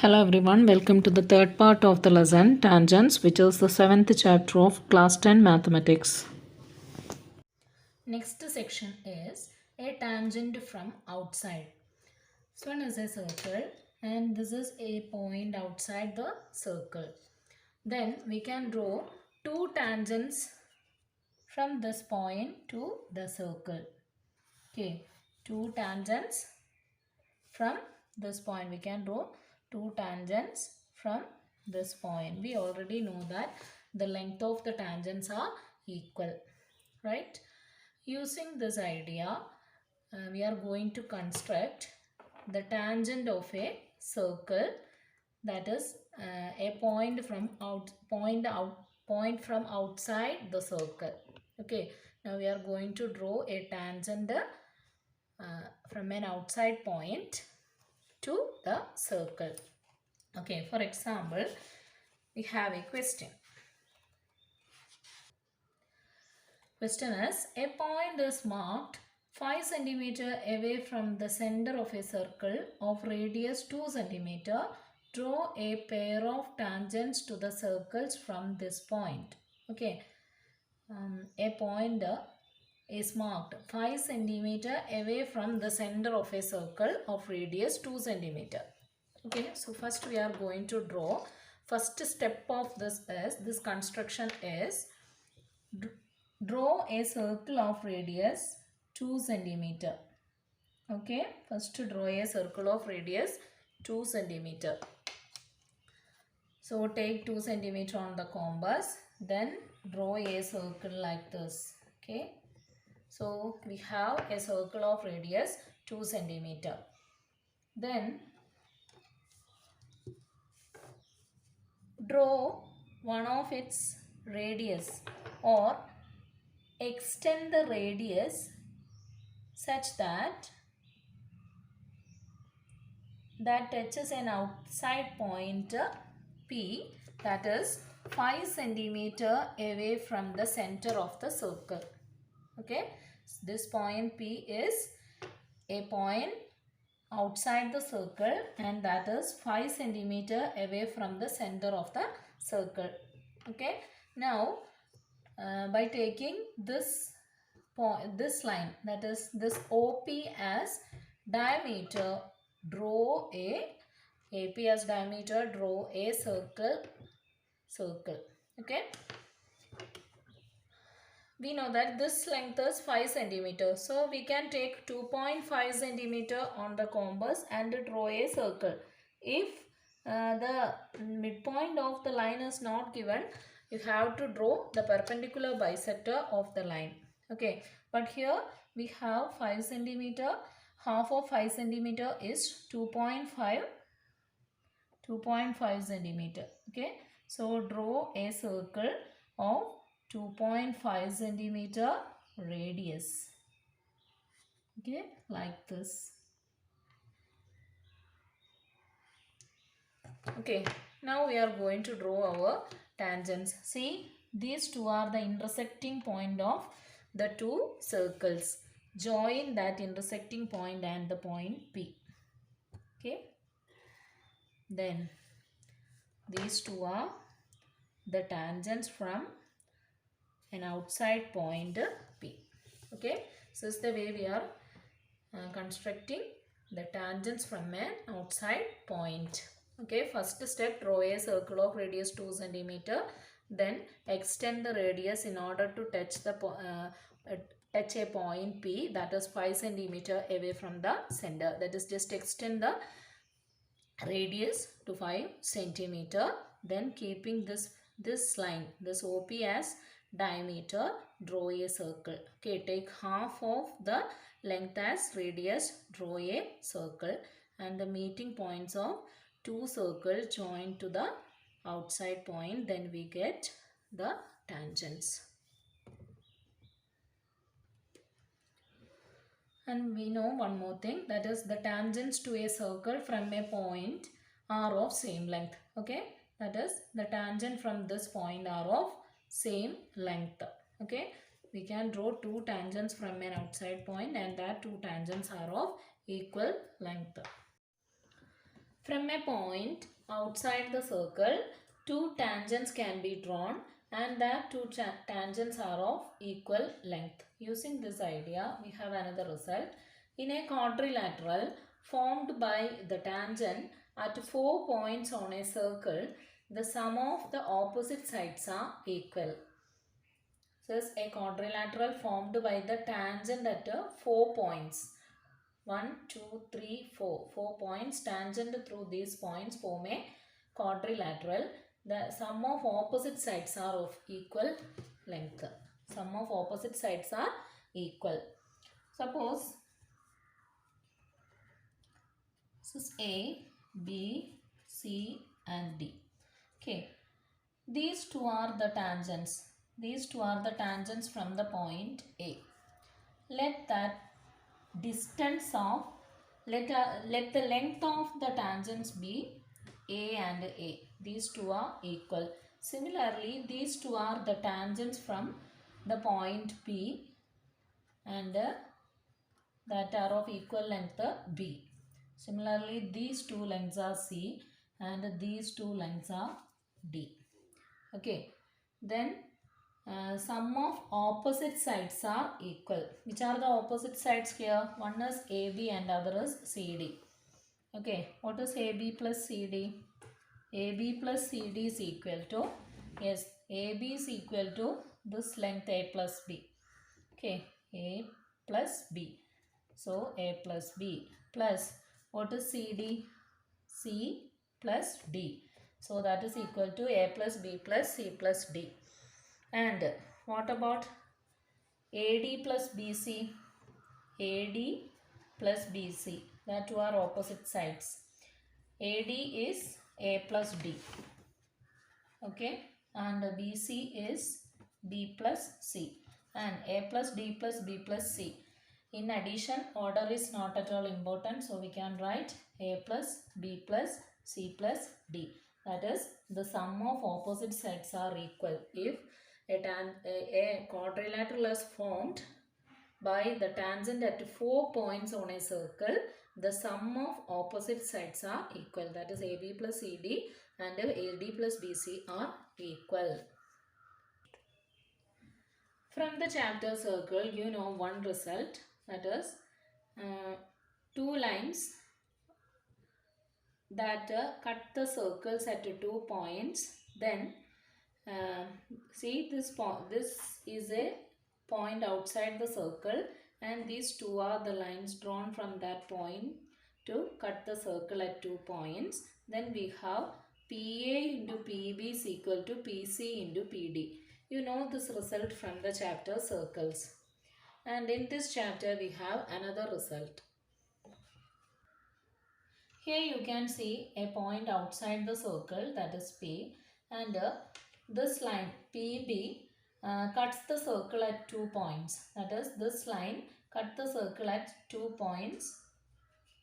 Hello everyone, welcome to the third part of the lesson Tangents, which is the seventh chapter of class 10 mathematics. Next section is a tangent from outside. This one is a circle and this is a point outside the circle. Then we can draw two tangents from this point to the circle. Okay, two tangents from this point. We can draw two tangents from this point. We already know that the length of the tangents are equal, right? Using this idea, we are going to construct the tangent of a circle, that is a point from outside the circle. Okay, now we are going to draw a tangent from an outside point to the circle. Okay, for example, we have a question. Question is, a point is marked 5 cm away from the center of a circle of radius 2 cm. Draw a pair of tangents to the circles from this point. Okay, a point is marked 5 cm away from the center of a circle of radius 2 cm. Okay, so first we are going to draw. First step of this construction is draw a circle of radius 2 cm. Okay, first to draw a circle of radius 2 cm. So take 2 cm on the compass, then draw a circle like this. Okay, so we have a circle of radius 2 cm. Then draw one of its radius or extend the radius such that touches an outside point P, that is 5 cm away from the center of the circle. Okay, this point P is a point outside the circle and that is 5 cm away from the center of the circle. Okay, now by taking this line, that is this OP as diameter, draw a AP as diameter, draw a circle. Okay, we know that this length is 5 centimeter. So we can take 2.5 centimeter on the compass and draw a circle. If the midpoint of the line is not given, you have to draw the perpendicular bisector of the line. Okay, but here we have 5 centimeter. Half of 5 centimeter is 2.5 centimeter. Okay, so draw a circle of 2.5 centimeter radius. Okay, like this. Okay, now we are going to draw our tangents. See, these two are the intersecting point of the two circles. Join that intersecting point and the point P. Okay, then these two are the tangents from an outside point P. Okay, so this is the way we are constructing the tangents from an outside point. Okay, first step, draw a circle of radius 2 cm. Then extend the radius in order to touch the touch a point P, that is 5 cm away from the center. That is, just extend the radius to 5 cm. Then keeping this line, this OP as diameter, draw a circle. Okay, take half of the length as radius, draw a circle, and the meeting points of two circles join to the outside point, then we get the tangents. And we know one more thing, that is the tangents to a circle from a point are of same length. Okay, that is the tangent from this point are of same length. Okay, we can draw two tangents from an outside point and that two tangents are of equal length. From a point outside the circle, two tangents can be drawn and that two tangents are of equal length. Using this idea, we have another result. In a quadrilateral formed by the tangent at 4 points on a circle, the sum of the opposite sides are equal. Thus, a quadrilateral formed by the tangent at 4 points. 1, 2, 3, 4. 4 points tangent through these points form a quadrilateral. The sum of opposite sides are of equal length. Sum of opposite sides are equal. Suppose this is A, B, C and D. Okay. These two are the tangents. These two are the tangents from the point A. Let that distance of let the length of the tangents be A and A. These two are equal. Similarly, these two are the tangents from the point P and that are of equal length B. Similarly, these two lengths are C and these two lengths are D. Okay. Then sum of opposite sides are equal. Which are the opposite sides here? One is AB and other is CD. Okay, what is AB plus CD? AB plus CD is equal to, yes, AB is equal to this length A plus B. Okay, A plus B. So, A plus B plus, what is CD? C plus D. So, that is equal to A plus B plus C plus D. And what about AD plus BC? AD plus BC. The two are opposite sides. AD is A plus D. Okay. And BC is B plus C. And A plus D plus B plus C. In addition, order is not at all important. So we can write A plus B plus C plus D. That is, the sum of opposite sides are equal if a quadrilateral is formed by the tangent at 4 points on a circle. The sum of opposite sides are equal. That is, AB plus CD and AD plus BC are equal. From the chapter circle, you know one result. That is, two lines that cut the circles at 2 points. Then see, this is a point outside the circle and these two are the lines drawn from that point to cut the circle at 2 points. Then we have PA into PB is equal to PC into PD. You know this result from the chapter circles. And in this chapter we have another result. Here you can see a point outside the circle, that is P, and this line PB cuts the circle at 2 points. That is, this line cut the circle at 2 points.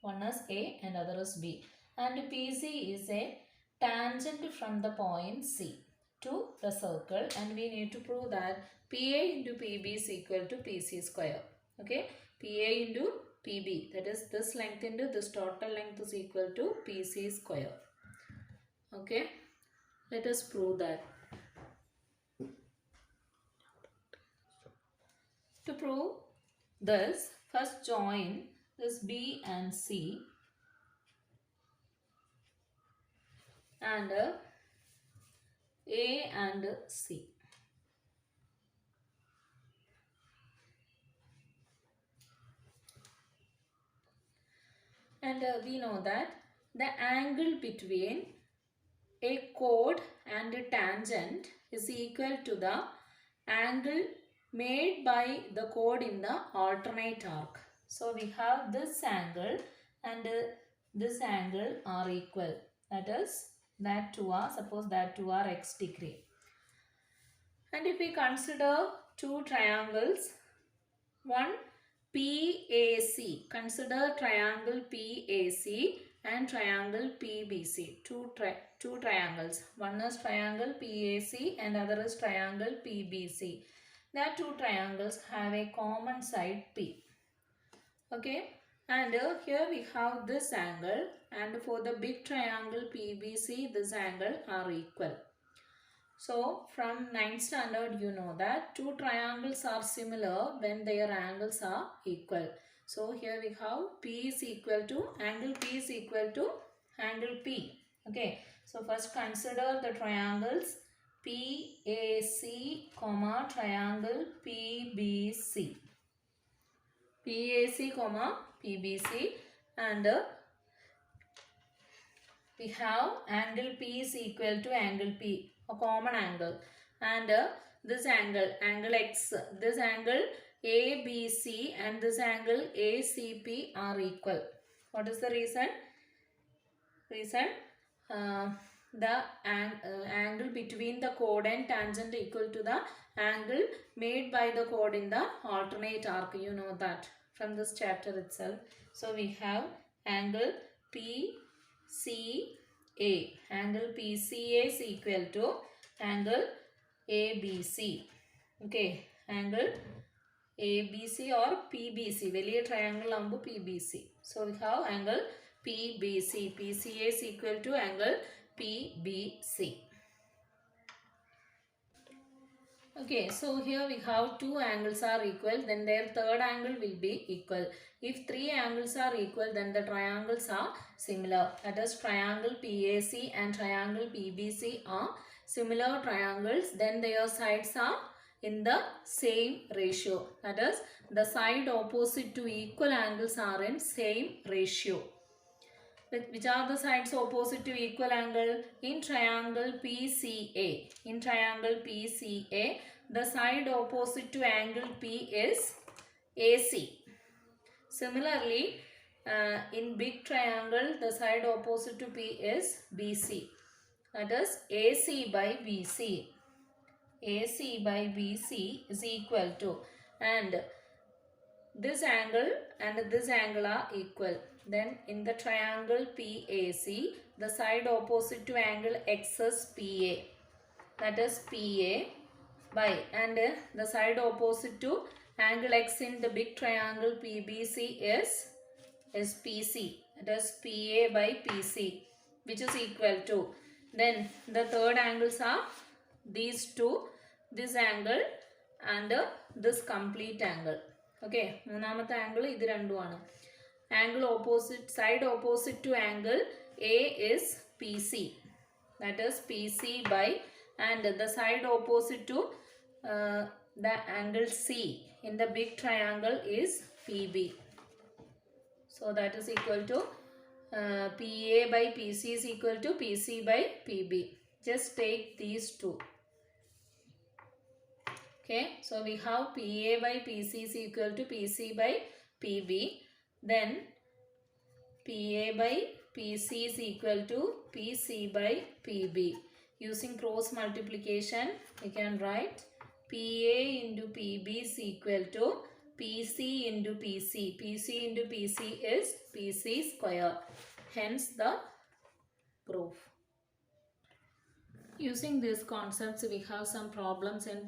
One is A and other is B. And PC is a tangent from the point C to the circle, and we need to prove that PA into PB is equal to PC square. Okay, PA into PB, that is this length into this total length is equal to PC square. Okay, let us prove that. To prove this, first join this B and C and A and C. And we know that the angle between a chord and a tangent is equal to the angle made by the chord in the alternate arc. So we have this angle and this angle are equal. That is, that two are, suppose that two are x degree. And if we consider two triangles, one PAC, consider triangle PAC and triangle PBC, two triangles. One is triangle PAC and other is triangle PBC. The two triangles have a common side P. Okay, and here we have this angle and for the big triangle PBC, this angle are equal. So from 9th standard you know that two triangles are similar when their angles are equal. So here we have P is equal to, angle P is equal to angle P. Okay. So first consider the triangles PAC comma triangle PBC. PAC comma PBC, and we have angle P is equal to angle P, a common angle, and this angle X, this angle ABC and this angle ACP are equal. What is the reason? The angle between the chord and tangent equal to the angle made by the chord in the alternate arc. You know that from this chapter itself. So we have angle PCA. Angle PCA is equal to angle ABC. Okay, angle ABC or PBC. Veliya triangle ambu PBC. So we have angle PBC. PCA is equal to angle PBC. Okay, so here we have two angles are equal, then their third angle will be equal. If three angles are equal, then the triangles are similar. That is, triangle PAC and triangle PBC are similar triangles, then their sides are in the same ratio. That is, the side opposite to equal angles are in same ratio. Which are the sides opposite to equal angle? In triangle PCA. In triangle PCA, the side opposite to angle P is AC. Similarly, in big triangle, the side opposite to P is BC. That is AC by BC. AC by BC is equal to, and this angle and this angle are equal. Then in the triangle PAC, the side opposite to angle X is PA. That is PA by, and the side opposite to angle X in the big triangle PBC is PC. That is PA by PC, which is equal to. Then the third angles are these two, this angle and this complete angle. Okay, മൂന്നാമത്തെ angle ഇത് രണ്ടുമാണ്. Angle opposite, side opposite to angle A is PC. That is PC by, and the side opposite to the angle C in the big triangle is PB. So that is equal to PA by PC is equal to PC by PB. Just take these two. Okay, so we have PA by PC is equal to PC by PB. Then PA by PC is equal to PC by PB. Using cross multiplication, we can write PA into PB is equal to PC into PC. PC into PC is PC square. Hence the proof. Using these concepts, we have some problems in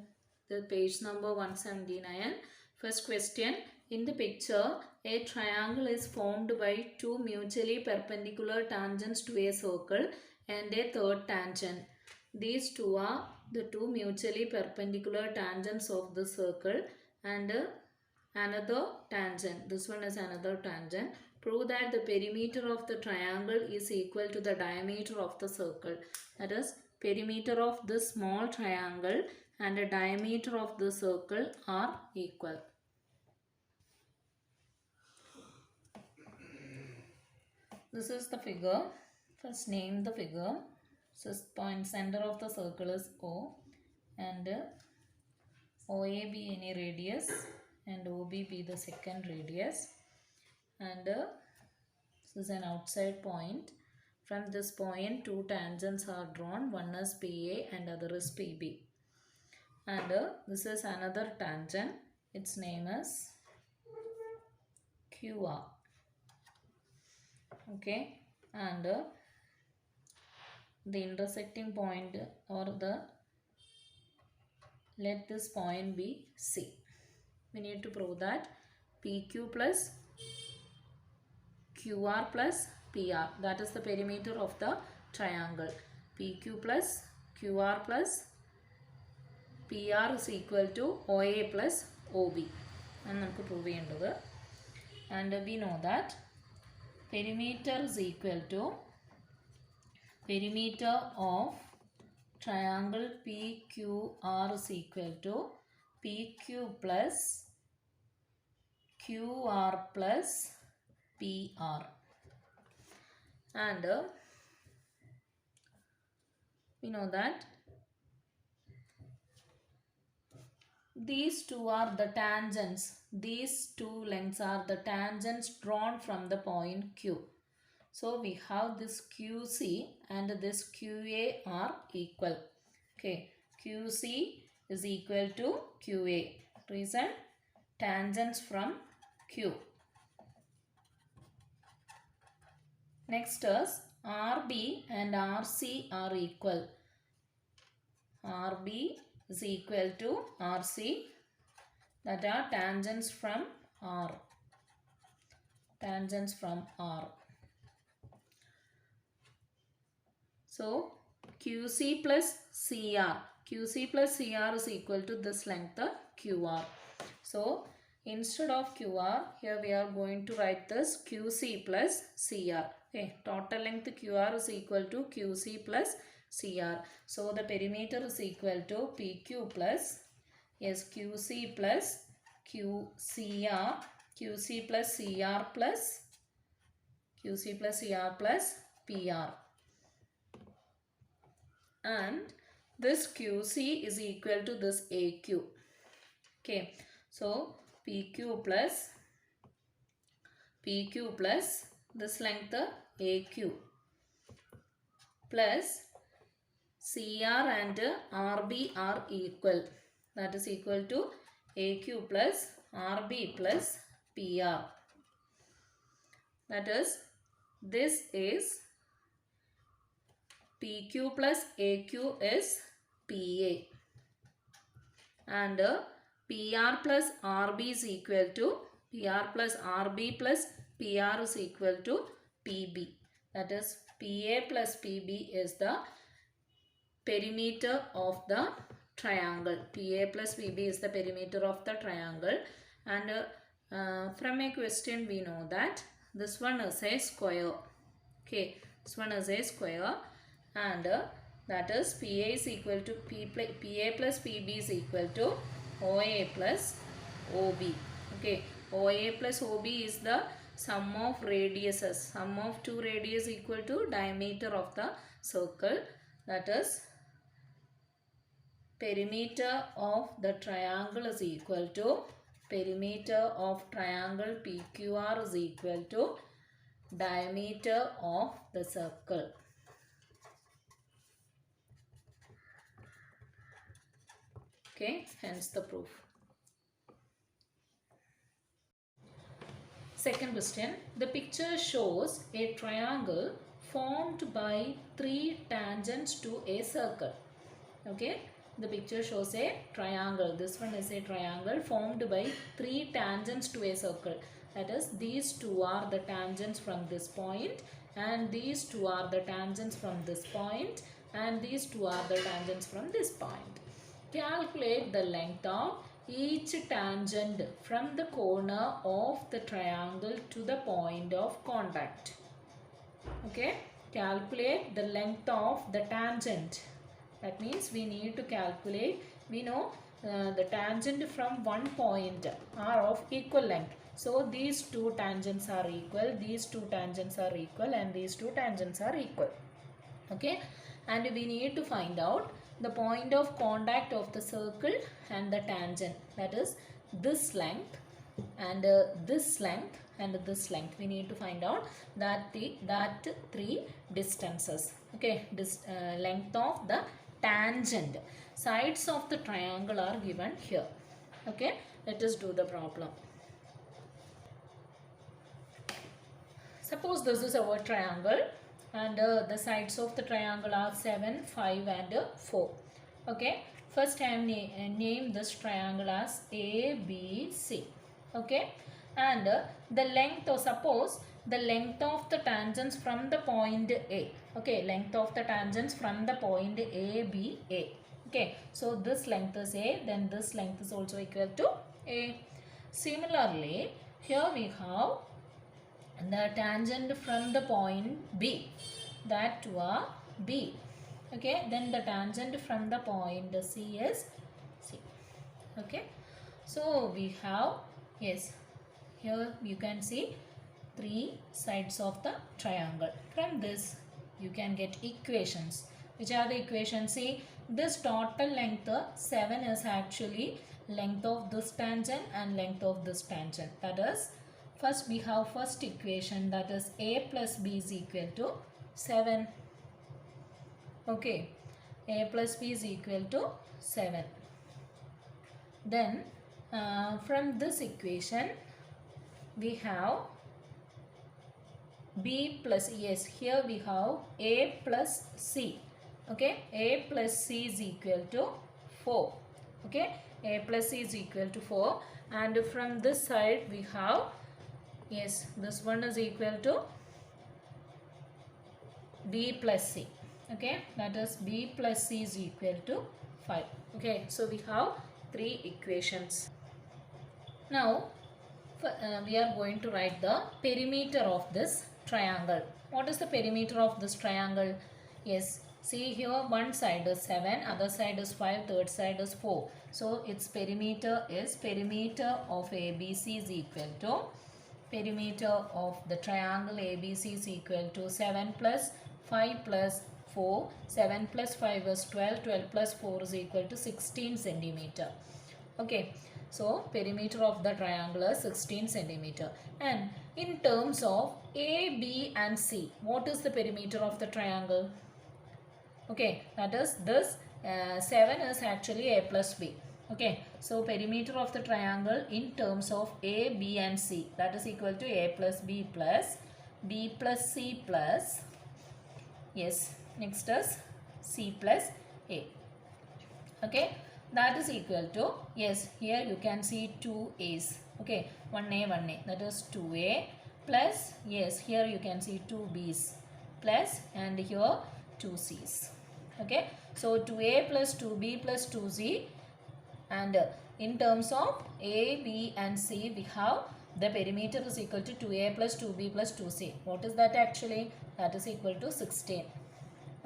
the page number 179. First question. In the picture, a triangle is formed by two mutually perpendicular tangents to a circle and a third tangent. These two are the two mutually perpendicular tangents of the circle and another tangent. This one is another tangent. Prove that the perimeter of the triangle is equal to the diameter of the circle. That is, perimeter of this small triangle and the diameter of the circle are equal. This is the figure. First name the figure. So point center of the circle is O, and OA be any radius and OB be the second radius, and this is an outside point. From this point, two tangents are drawn. One is PA and other is PB. And this is another tangent. Its name is QR. Okay, and the intersecting point, or the, let this point be C. We need to prove that PQ plus QR plus PR. That is the perimeter of the triangle. PQ plus QR plus PR is equal to OA plus OB. And we prove it. And we know that perimeter is equal to perimeter of triangle PQR is equal to PQ plus QR plus PR. And we know that these two are the tangents. These two lengths are the tangents drawn from the point Q. So we have this QC and this QA are equal. Okay, QC is equal to QA. Reason, tangents from Q. Next is RB and RC are equal. RB is equal to RC, that are tangents from R. Tangents from R. So QC plus CR. QC plus CR is equal to this length QR. So instead of QR, here we are going to write this QC plus CR. Okay, total length QR is equal to QC plus CR. So the perimeter is equal to PQ plus QC plus QCR, QC plus CR plus QC plus CR plus PR. And this QC is equal to this AQ. Okay, so PQ plus this length AQ plus CR and RB are equal. That is equal to AQ plus RB plus PR. That is, this is PQ plus AQ is PA. And PR plus RB is equal to PR plus RB plus PR is equal to PB. That is, PA plus PB is the perimeter of the triangle. PA plus PB is the perimeter of the triangle. And from a question we know that this one is a square. Okay, this one is a square. And that is PA is equal to PA plus PB is equal to OA plus OB. Okay, OA plus OB is the sum of radiuses. Sum of two radius equal to diameter of the circle. That is, perimeter of the triangle is equal to perimeter of triangle PQR is equal to diameter of the circle. Okay, hence the proof. Second question. The picture shows a triangle formed by three tangents to a circle. Okay, the picture shows a triangle. This one is a triangle formed by three tangents to a circle. That is, these two are the tangents from this point, and these two are the tangents from this point, and these two are the tangents from this point. Calculate the length of each tangent from the corner of the triangle to the point of contact. Okay, calculate the length of the tangent. That means we need to calculate, we know the tangent from one point are of equal length. So these two tangents are equal, these two tangents are equal, and these two tangents are equal. Okay, and we need to find out the point of contact of the circle and the tangent. That is, this length and this length and this length. We need to find out that three distances. Okay, this length of the tangent. Sides of the triangle are given here. Okay, let us do the problem. Suppose this is our triangle, and the sides of the triangle are 7, 5 and 4. Okay, first I am name this triangle as ABC. Okay, and the length, or suppose the length of the tangents from the point A. Okay, length of the tangents from the point A, B, A. Okay, so this length is A, then this length is also equal to A. Similarly, here we have the tangent from the point B, that two are B. Okay, then the tangent from the point C is C. Okay, so we have, yes, here you can see three sides of the triangle. From this you can get equations. Which are the equations? See, this total length 7 is actually length of this tangent and length of this tangent. That is, first we have first equation, that is A plus B is equal to 7. Okay, A plus B is equal to 7. Then from this equation we have B plus, yes, here we have A plus C. Okay, A plus C is equal to 4. Okay, A plus C is equal to 4. And from this side we have, yes, this one is equal to B plus C. Okay, that is B plus C is equal to 5. Okay, so we have three equations. Now we are going to write the perimeter of this triangle. What is the perimeter of this triangle? Yes, see here, one side is 7, other side is 5, third side is 4. So its perimeter is, perimeter of ABC is equal to, perimeter of the triangle ABC is equal to 7 plus 5 plus 4. 7 plus 5 is 12. 12 plus 4 is equal to 16 centimeter. Okay, so perimeter of the triangle is 16 centimeter. And in terms of A, B and C, what is the perimeter of the triangle? Okay, that is this 7 is actually A plus B. Okay, so perimeter of the triangle in terms of A, B and C, that is equal to A plus B plus C plus, yes, next is C plus A. Okay, that is equal to, yes, here you can see 2 A's. Okay, 1A, 1A, that is 2A plus, yes, here you can see 2 B's plus, and here 2 C's. Okay, so 2A plus 2B plus 2C, and in terms of A, B and C we have the perimeter is equal to 2A plus 2B plus 2C. What is that actually? That is equal to 16.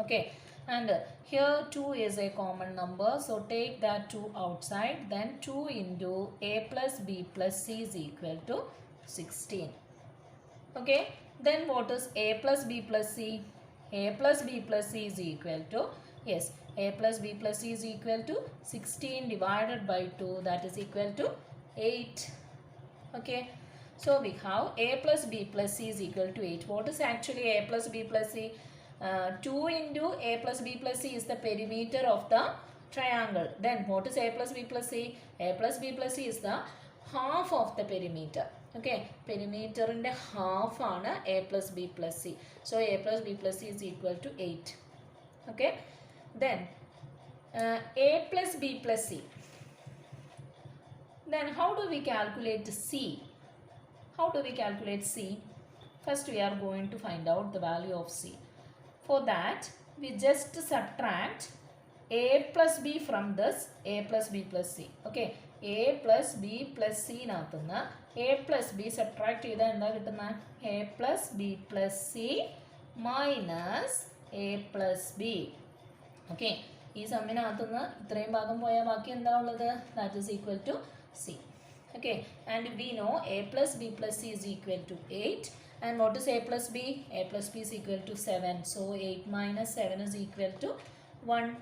Okay, and here 2 is a common number, so take that 2 outside, then 2 into A plus B plus C is equal to 16. Okay, then what is A plus B plus C? A plus B plus C is equal to, yes, A plus B plus C is equal to 16 divided by 2, that is equal to 8. Okay, so we have A plus B plus C is equal to 8. What is actually A plus B plus C? 2 into A plus B plus C is the perimeter of the triangle. Then what is A plus B plus C? A plus B plus C is the half of the perimeter. Okay, perimeter in the half ആണ് A plus B plus C. So A plus B plus C is equal to 8. Okay, then A plus B plus C. Then how do we calculate C? How do we calculate C? First we are going to find out the value of C. For that we just subtract A plus B from this A plus B plus C. Okay, A plus B plus C nathunna A plus B subtract ചെയ്താൽ എന്താ കിട്ടുന്നത്? A plus B plus C minus A plus B. Okay, ഈ സമ്മിനകത്തുനിന്ന് ഇത്രയും ഭാഗം പോയാൽ ബാക്കി എന്താ ഉള്ളത്? That is equal to C. Okay, and we know A plus B plus C is equal to 8. And what is A plus B? A plus B is equal to 7. So 8 minus 7 is equal to 1.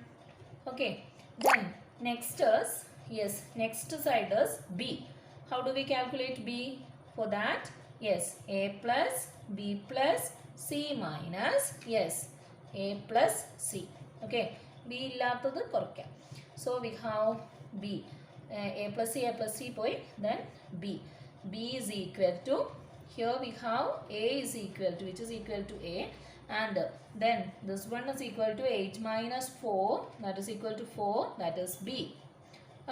Okay, then next is, yes, next side is B. How do we calculate B? For that, yes, A plus B plus C minus, yes, A plus C. Okay, B illathathu korkkam. So we have B. A plus C poi, then B. B is equal to, here we have A is equal to, which is equal to A, and then this one is equal to 8 minus 4, that is equal to 4, that is B.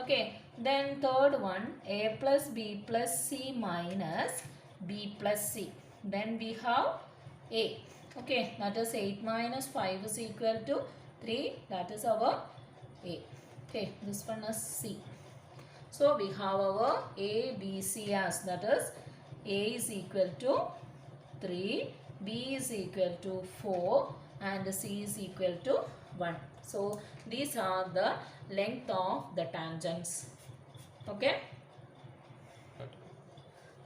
Okay, then third one, A plus B plus C minus B plus C. Then we have A. Okay, that is 8 minus 5 is equal to 3. That is our A. Okay, this one is C. So we have our A, B, C as, that is A is equal to 3, B is equal to 4 and C is equal to 1. So these are the length of the tangents. Okay.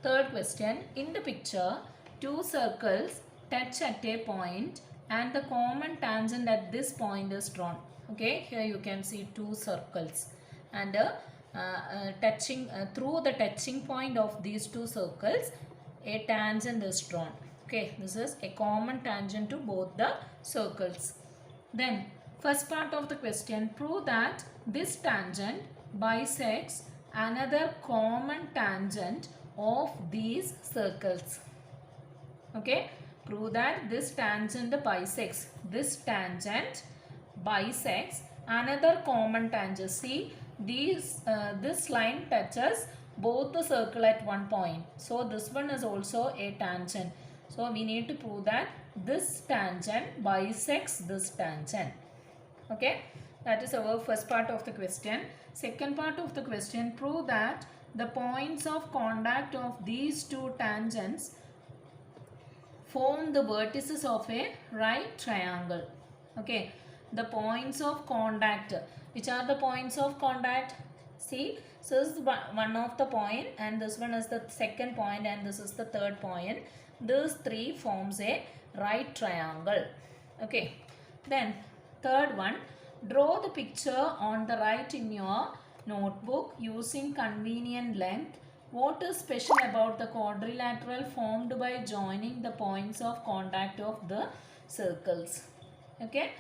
Third question. In the picture, two circles touch at a point and the common tangent at this point is drawn. Okay, here you can see two circles and touching through the touching point of these two circles, a tangent is drawn. Okay, this is a common tangent to both the circles. Then first part of the question, prove that this tangent bisects another common tangent of these circles. Okay, prove that this tangent bisects another common tangent. See, this line touches both the circle at one point. So this one is also a tangent. So we need to prove that this tangent bisects this tangent. Okay, that is our first part of the question. Second part of the question, prove that the points of contact of these two tangents form the vertices of a right triangle. Okay, the points of contact. Which are the points of contact? See, so this is one of the point and this one is the second point and this is the third point. These three forms a right triangle. Okay, then third one, draw the picture on the right in your notebook using convenient length. What is special about the quadrilateral formed by joining the points of contact of the circles? Okay,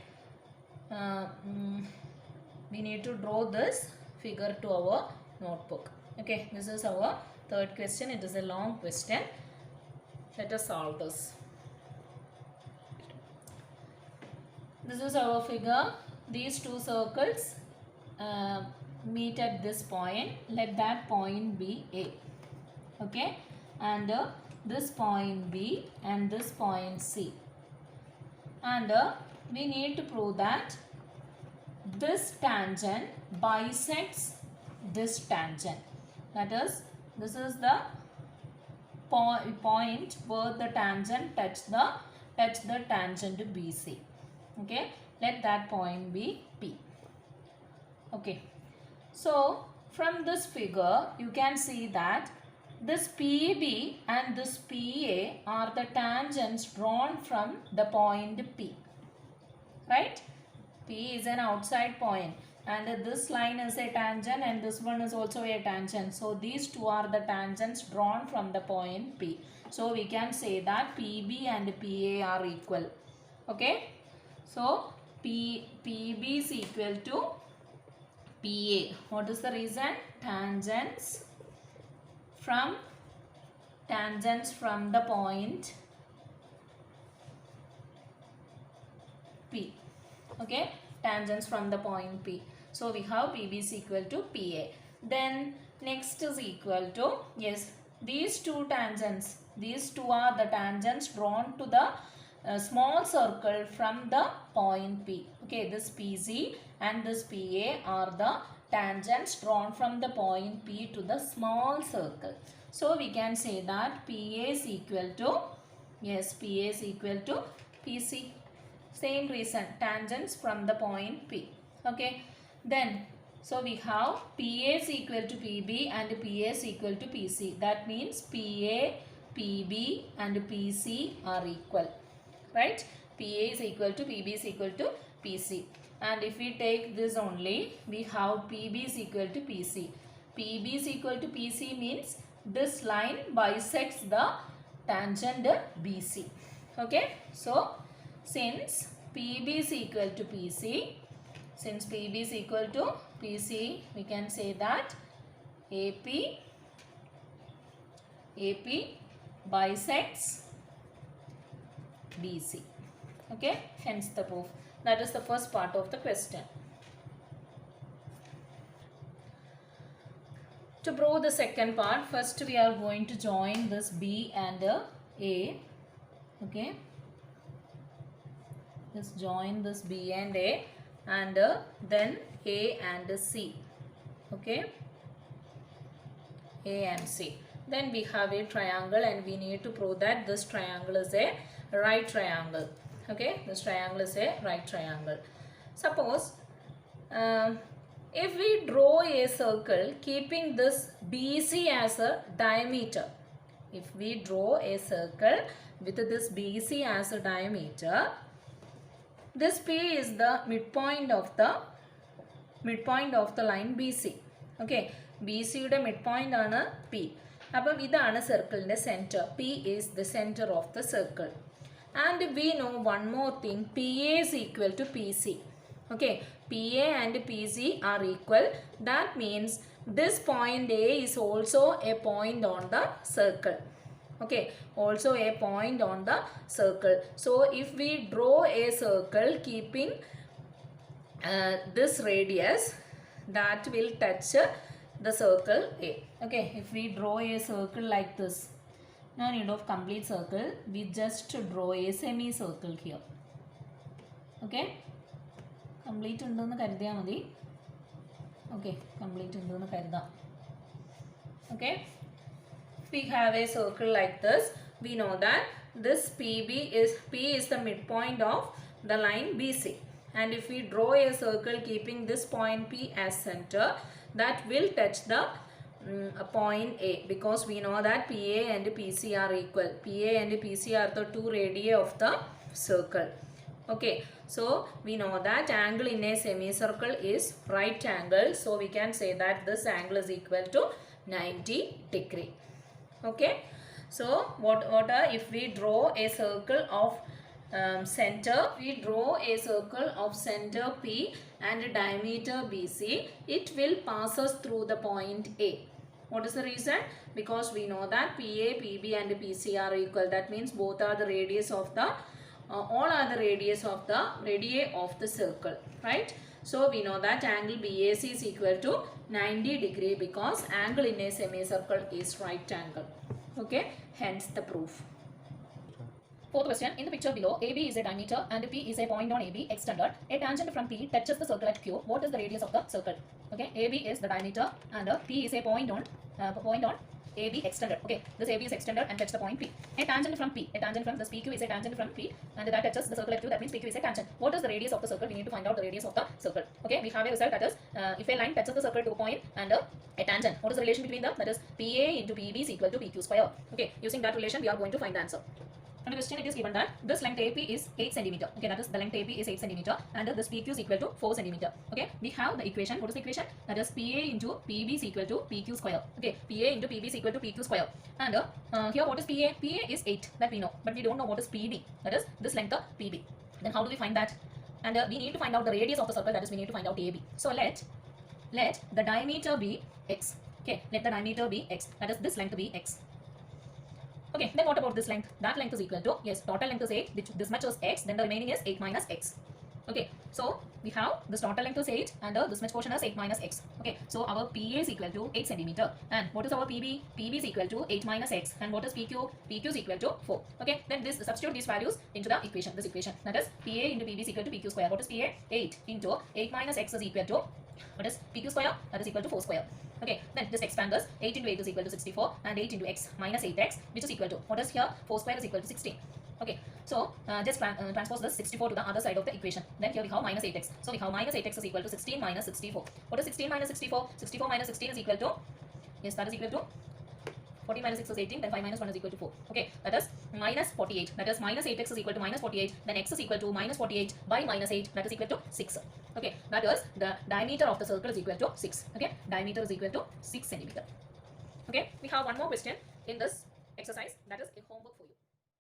we need to draw this figure to our notebook. Okay, this is our third question. It is a long question. Let us solve this. This is our figure. These two circles meet at this point. Let that point be A. Okay, and this point B and this point C. And we need to prove that this tangent bisects this tangent. That is, this is the point where the tangent touch the tangent to BC. Okay, let that point be P. Okay, so from this figure you can see that this PB and this PA are the tangents drawn from the point P. Right? P is an outside point and this line is a tangent and this one is also a tangent. So these two are the tangents drawn from the point P. So we can say that PB and PA are equal. Okay. So PB is equal to PA. What is the reason? Tangents from the point P. Okay, tangents from the point P. So we have PB is equal to PA. Then next is equal to, yes, these two tangents. These two are the tangents drawn to the small circle from the point P. Okay, this PZ and this PA are the tangents drawn from the point P to the small circle. So we can say that PA is equal to, yes, PA is equal to PC. Same reason, tangents from the point P. Okay, then so we have PA is equal to PB and PA is equal to PC. That means PA, PB and PC are equal. Right? PA is equal to PB is equal to PC. And if we take this only, we have PB is equal to PC. PB is equal to PC means this line bisects the tangent BC. Okay. So, since PB is equal to PC, we can say that AP bisects BC. Okay, hence the proof. That is the first part of the question. To prove the second part, first we are going to join this B and A. Okay, just join this B and A, and then A and C. Okay, A and C. Then we have a triangle, and we need to prove that this triangle is a right triangle. Okay, this triangle is a right triangle. Suppose if we draw a circle keeping this BC as a diameter, if we draw a circle with this BC as a diameter, this P is the midpoint of the line BC. Okay, BC യുടെ midpoint ആണ് P. അപ്പം ഇതാണ് സർക്കിളിൻ്റെ center. P is the center of the circle. And we know one more thing, PA is equal to PC. Okay, PA and PC are equal. That means this point A is also a point on the circle. Okay, also a point on the circle. So if we draw a circle keeping this radius, that will touch the circle A. Okay, if we draw a circle like this, no need of complete circle, we just draw a semicircle here. Okay, complete ഉണ്ടെന്ന് കരുതിയാൽ മതി. Okay, complete ഉണ്ടെന്ന് കരുതാം. Okay, we have a circle like this. We know that this P is the midpoint of the line BC, and if we draw a circle keeping this point P as center, that will touch the point A, because we know that PA and PC are equal. PA and PC are the two radii of the circle. Okay, so we know that angle in a semicircle is right angle, so we can say that this angle is equal to 90 degree. Okay, so what if we draw a circle of center, we draw a circle of center P and diameter BC, it will pass us through the point A. What is the reason? Because we know that PA, PB and PC are equal. That means both are the radius of the all are the radius of the radii of the circle, right? So we know that angle BAC is equal to 90 degree, because angle in a semicircle is right angle. Okay, hence the proof. Fourth question, in the picture below, AB is a diameter and P is a point on AB extended. A tangent from P touches the circle at Q. What is the radius of the circle? Okay, AB is the diameter and P is a point on AB extended. Okay, this AB is extended and touch the point P. A tangent from this PQ is a tangent from P, and that touches the circle at Q. That means PQ is a tangent. What is the radius of the circle? We need to find out the radius of the circle. Okay, we have a result, that is if a line touches the circle to a point and a tangent, what is the relation between them? That is PA into PB is equal to PQ square. Okay, using that relation we are going to find the answer. And the question, it is given that this length AP is 8 cm. Okay, that is the length AP is 8 cm and this PQ is equal to 4 cm. Okay, we have the equation. What is the equation? That is PA into PB is equal to PQ square. Okay, PA into PB is equal to PQ square. And here what is PA? PA is 8, that we know, but we don't know what is PB. That is this length of PB. Then how do we find that? And we need to find out the radius of the circle. That is, we need to find out AB. So let the diameter be x. Okay, let the diameter be x. That is this length be x. Okay, then what about this length? That length is equal to, yes, total length is 8, this much is x, then the remaining is 8 minus x. Okay, so we have this total length is 8 and this much portion is 8 minus x. Okay, so our PA is equal to 8 cm. And what is our PB? PB is equal to 8 minus x. And what is PQ? PQ is equal to 4. Okay, then this substitute these values into the equation, this equation. That is PA into PB is equal to PQ square. What is PA? 8 into 8 minus x is equal to, what is PQ square? That is equal to 4 square. Okay, then just expand this. 8 into 8 is equal to 64 and 8 into x minus 8x, which is equal to, what is here? 4 square is equal to 16. Okay, so just transpose this 64 to the other side of the equation. Then here we have minus 8x. So we have minus 8x is equal to 16 minus 64. What is 16 minus 64? 64 minus 16 is equal to, yes, that is equal to 40 minus 6 is 18, then 5 minus 1 is equal to 4. Okay, that is minus 48. That is minus 8x is equal to minus 48. Then x is equal to minus 48 by minus 8. That is equal to 6. Okay, that is the diameter of the circle is equal to 6. Okay, diameter is equal to 6 cm. Okay, we have one more question in this exercise, that is a homework for you.